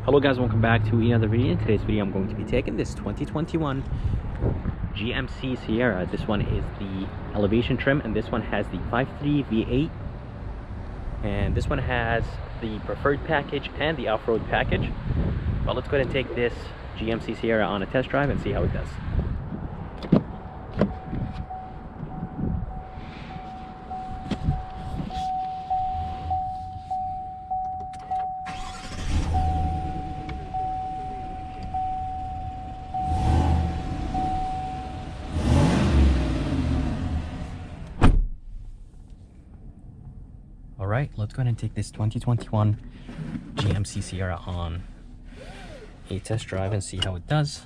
Hello guys, welcome back to another video. In today's video I'm going to be taking this 2021 GMC Sierra. This one is the elevation trim and this one has the 5.3 V8, and this one has the preferred package and the off-road package. But let's go ahead and take this GMC Sierra on a test drive and see how it does. Alright, let's go ahead and take this 2021 GMC Sierra on a test drive and see how it does.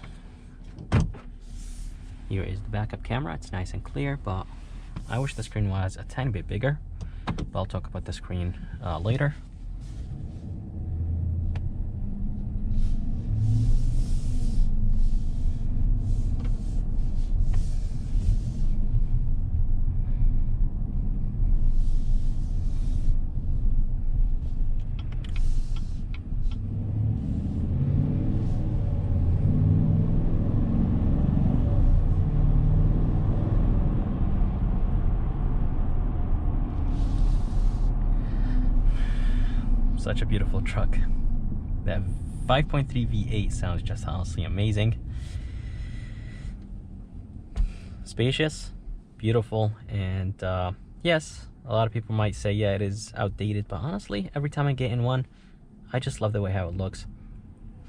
Here is the backup camera. It's nice and clear, but I wish the screen was a tiny bit bigger. But I'll talk about the screen later. Such a beautiful truck. That 5.3 V8 sounds just honestly amazing. Spacious, beautiful, and yes, a lot of people might say, yeah, it is outdated, but honestly, every time I get in one, I just love the way how it looks.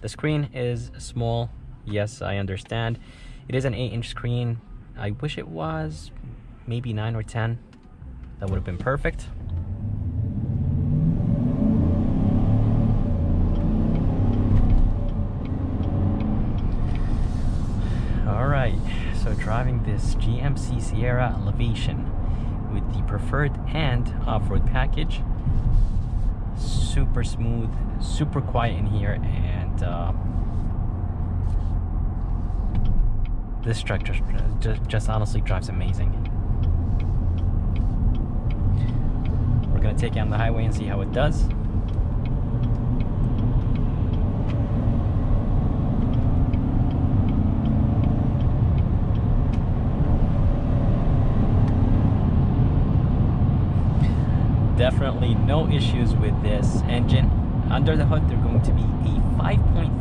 The screen is small. Yes, I understand. It is an 8-inch screen. I wish it was maybe 9 or 10. That would have been perfect. Alright, so driving this GMC Sierra Elevation with the preferred and off-road package. Super smooth, super quiet in here, and this truck just honestly drives amazing. We're going to take it on the highway and see how it does. Definitely no issues with this engine. Under the hood, they're going to be a 5.3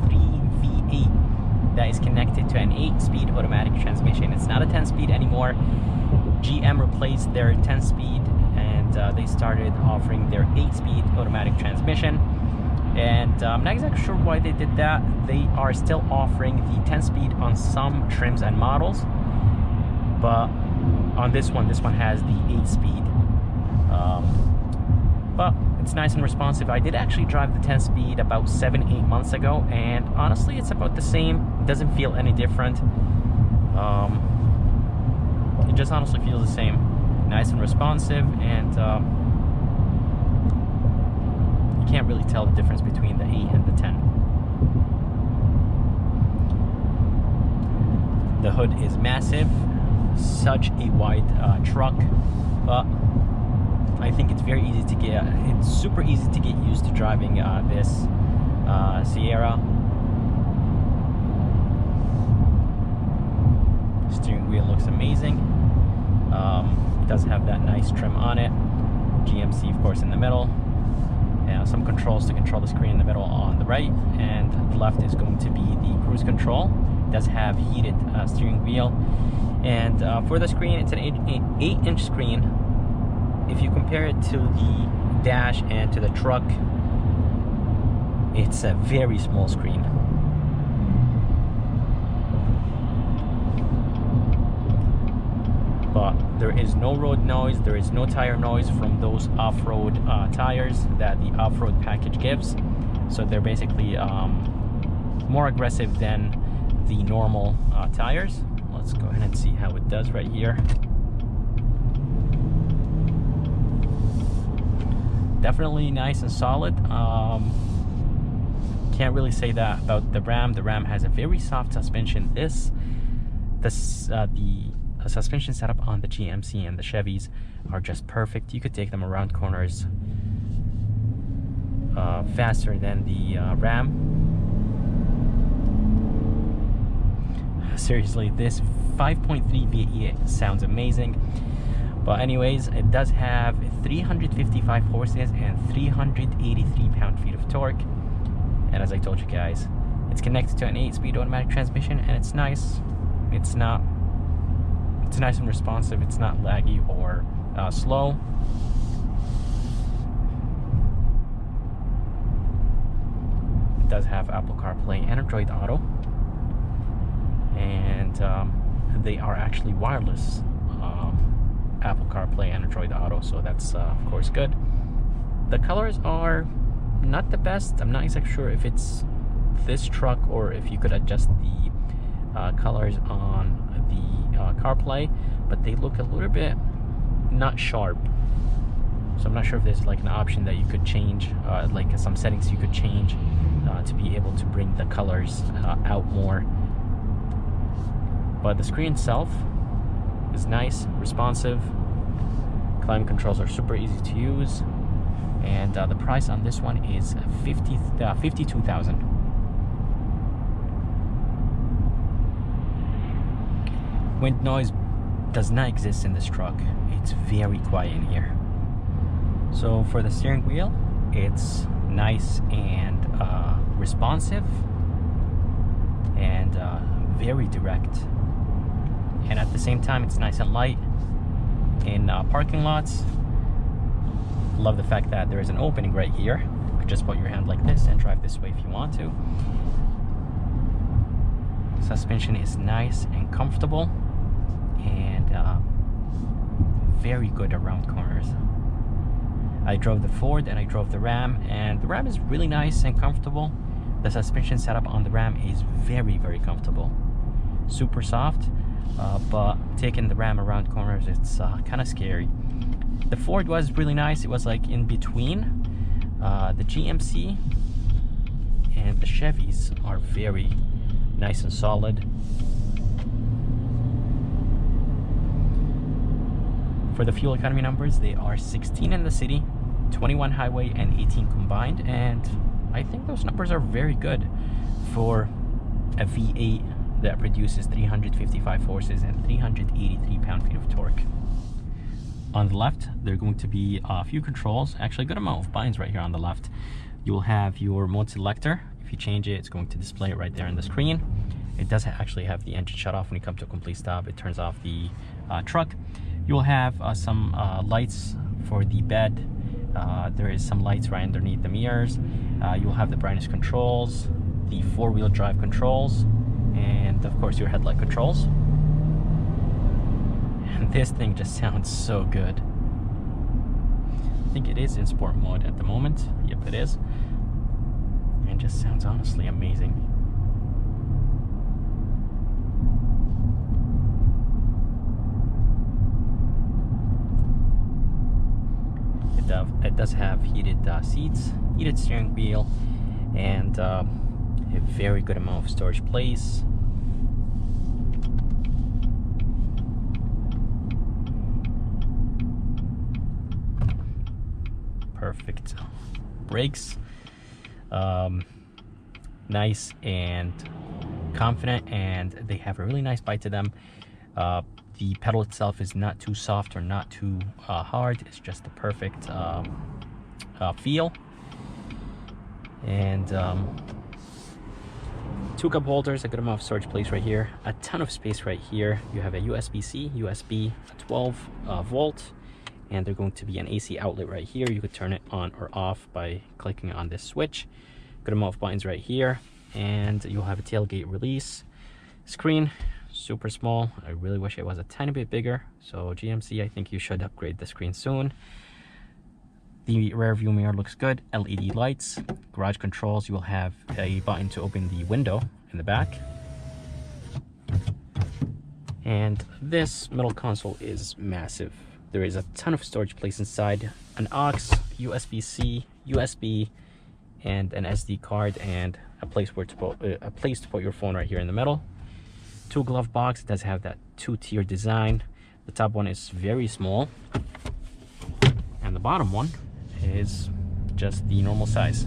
V8 that is connected to an 8-speed automatic transmission. It's not a 10-speed anymore. GM replaced their 10-speed and they started offering their 8-speed automatic transmission. And I'm not exactly sure why they did that. They are still offering the 10-speed on some trims and models, but on this one has the 8-speed. But it's nice and responsive. I did actually drive the 10-speed about 7-8 months ago, and honestly it's about the same. It doesn't feel any different. It just honestly feels the same. Nice and responsive, and you can't really tell the difference between the 8 and the 10. The hood is massive, such a wide truck, but I think it's very easy to get. It's super easy to get used to driving this Sierra. Steering wheel looks amazing. It does have that nice trim on it. GMC, of course, in the middle. Some controls to control the screen in the middle on the right, and the left is going to be the cruise control. It does have heated steering wheel, and for the screen, it's an 8-inch screen. If you compare it to the dash and to the truck, it's a very small screen. But there is no road noise, there is no tire noise from those off-road tires that the off-road package gives. So they're basically more aggressive than the normal tires. Let's go ahead and see how it does right here. Definitely nice and solid. Can't really say that about the Ram. The Ram has a very soft suspension. The suspension setup on the GMC and the Chevys are just perfect. You could take them around corners faster than the Ram. seriously, this 5.3 V8 sounds amazing. But anyways, it does have 355 horses and 383 pound-feet of torque. And as I told you guys, it's connected to an 8-speed automatic transmission, and it's nice. It's nice and responsive. It's not laggy or slow. It does have Apple CarPlay and Android Auto, and they are actually wireless Apple CarPlay and Android Auto, so that's of course good. The colors are not the best. I'm not exactly sure if it's this truck or if you could adjust the colors on the CarPlay, but they look a little bit not sharp. So I'm not sure if there's like an option that you could change, like some settings you could change to be able to bring the colors out more. But the screen itself is nice, responsive. Climate controls are super easy to use, and the price on this one is $52,000. Wind noise does not exist in this truck. It's very quiet in here. So for the steering wheel, it's nice and responsive and very direct, and at the same time it's nice and light in parking lots. Love the fact that there is an opening right here. You could just put your hand like this and drive this way if you want to. Suspension is nice and comfortable, and very good around corners. I drove the Ford and I drove the Ram, and the Ram is really nice and comfortable. The suspension setup on the Ram is very, very comfortable. Super soft, but taking the Ram around corners, it's kind of scary. The Ford was really nice. It was like in between. The GMC and the Chevys are very nice and solid. For the fuel economy numbers, they are 16 in the city, 21 highway, and 18 combined, and I think those numbers are very good for a V8 that produces 355 horses and 383 pound-feet of torque. On the left, there are going to be a few controls, actually a good amount of buttons right here on the left. You will have your mode selector. If you change it, it's going to display it right there on the screen. It does actually have the engine shut off when you come to a complete stop. It turns off the truck. You will have some lights for the bed. There is some lights right underneath the mirrors. You will have the brightness controls, the four-wheel drive controls, and of course your headlight controls. And this thing just sounds so good. I think it is in sport mode at the moment. Yep, it is. And just sounds honestly amazing. It does have heated seats, heated steering wheel, and a very good amount of storage place. Perfect brakes. Nice and confident, and they have a really nice bite to them. The pedal itself is not too soft or not too hard. It's just the perfect feel. And two cup holders, a good amount of storage place right here, a ton of space right here. You have a USB-C, USB, a 12 volt, and there's going to be an AC outlet right here. You could turn it on or off by clicking on this switch. Good amount of buttons right here, and you'll have a tailgate release. Screen, super small. I really wish it was a tiny bit bigger. So GMC, I think you should upgrade the screen soon. The rear view mirror looks good. LED lights, garage controls. You will have a button to open the window in the back. And this middle console is massive. There is a ton of storage place inside. An aux, USB-C, USB, and an SD card, and a place to put your phone right here in the middle. Two glove box. It does have that two-tier design. The top one is very small, and the bottom one is just the normal size.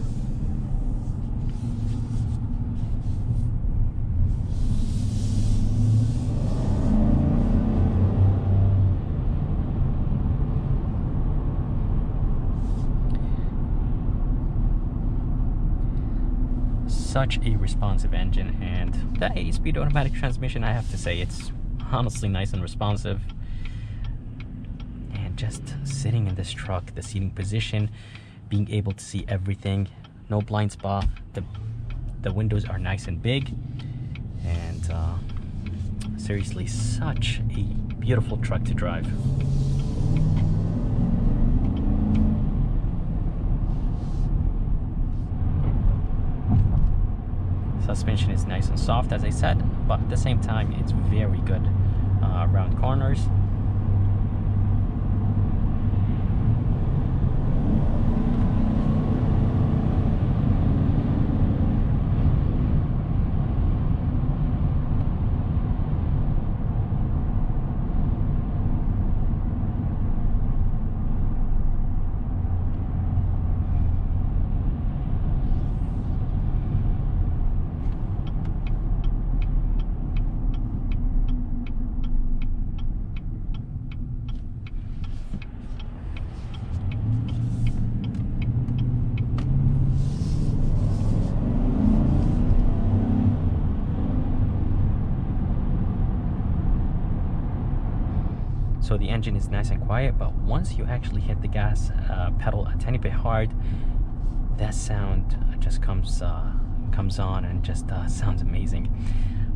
Such a responsive engine, and the 8-speed automatic transmission, I have to say, it's honestly nice and responsive. And just sitting in this truck, the seating position, being able to see everything, no blind spot, the windows are nice and big, and seriously, such a beautiful truck to drive. Suspension is nice and soft, as I said, but at the same time, it's very good around corners. So the engine is nice and quiet, but once you actually hit the gas pedal a tiny bit hard, that sound just comes on and just sounds amazing.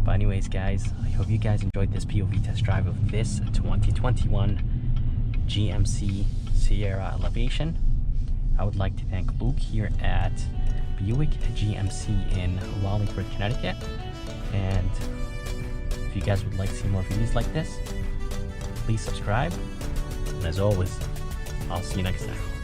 But anyways, guys, I hope you guys enjoyed this POV test drive of this 2021 GMC Sierra Elevation. I would like to thank Luke here at Buick GMC in Wallingford, Connecticut. And if you guys would like to see more videos like this, please subscribe, and as always, I'll see you next time.